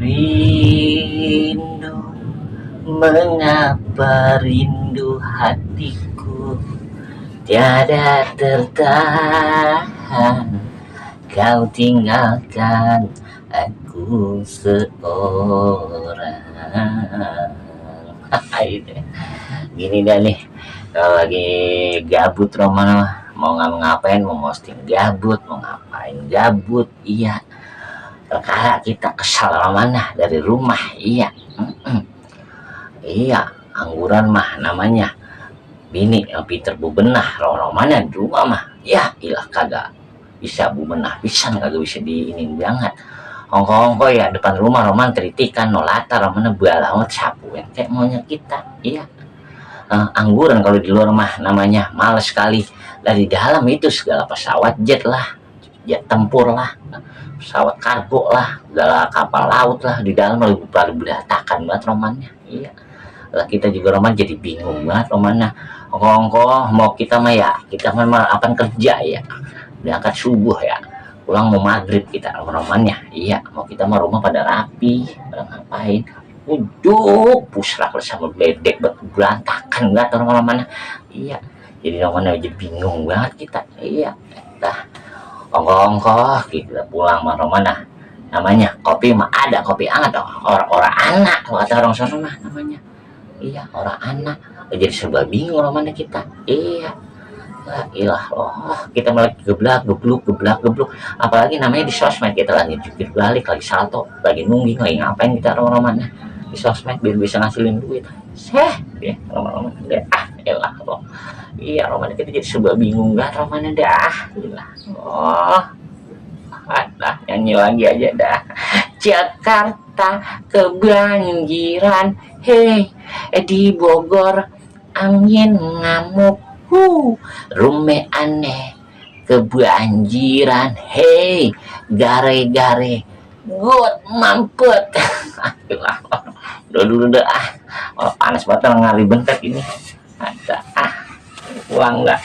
Rindu, mengapa rindu hatiku tiada tertahan. Kau tinggalkan aku seorang. Gini dah nih, kalau lagi gabut Roman mau ngapain, mau posting gabut, mau ngapain gabut, iya. Perkara kita kesal mana dari rumah, iya. Iya, angguran mah namanya bini yang pinter bebenah, romannya di rumah mah, ya ilah kagak bisa bebenah, bisa kagak bisa diinin banget. Ongko-ongko ya depan rumah Roman tritikan nolata Roman balaut sapu yang kayak maunya kita, iya. Angguran kalau di luar mah namanya males sekali. Dari dalam itu segala pesawat jet lah, jet tempur lah, pesawat kargo lah, segala kapal laut lah, di dalam lebih berantakan banget romannya, iya. Lah kita juga roman jadi bingung banget romannya. Ongko-ongko mau kita mah ya, kita memang akan kerja ya, berangkat subuh ya, pulang mau maghrib kita romannya, iya. Mau kita mah rumah pada rapi, pada ngapain, ujuk pusrak sama bedek berantakan banget orang mana, iya. Jadi romannya jadi bingung banget kita, iya. Dah ongko-ongko kita pulang mah romana namanya kopi mah ada, kopi hangat orang anak kata orang sana mah namanya, iya orang anak. Jadi serba bingung romana kita, iya. La ilah loh, kita malah geblak, apalagi namanya di sosmed kita lagi jukir balik, lagi salto, lagi nungging, lagi ngapain kita roman-romannya di sosmed biar bisa ngasilin duit. Ya roman-roman ilah loh, iya roman kita jadi serba bingung kan romannya dah, ilah oh. Dah nyanyi lagi aja dah. Jakarta kebanjiran, hei di Bogor angin ngamuk, rume aneh kebanjiran, hei gare-gare good mampet. Udah dulu dah panas banget ngari bentek ini, ada pulang nggak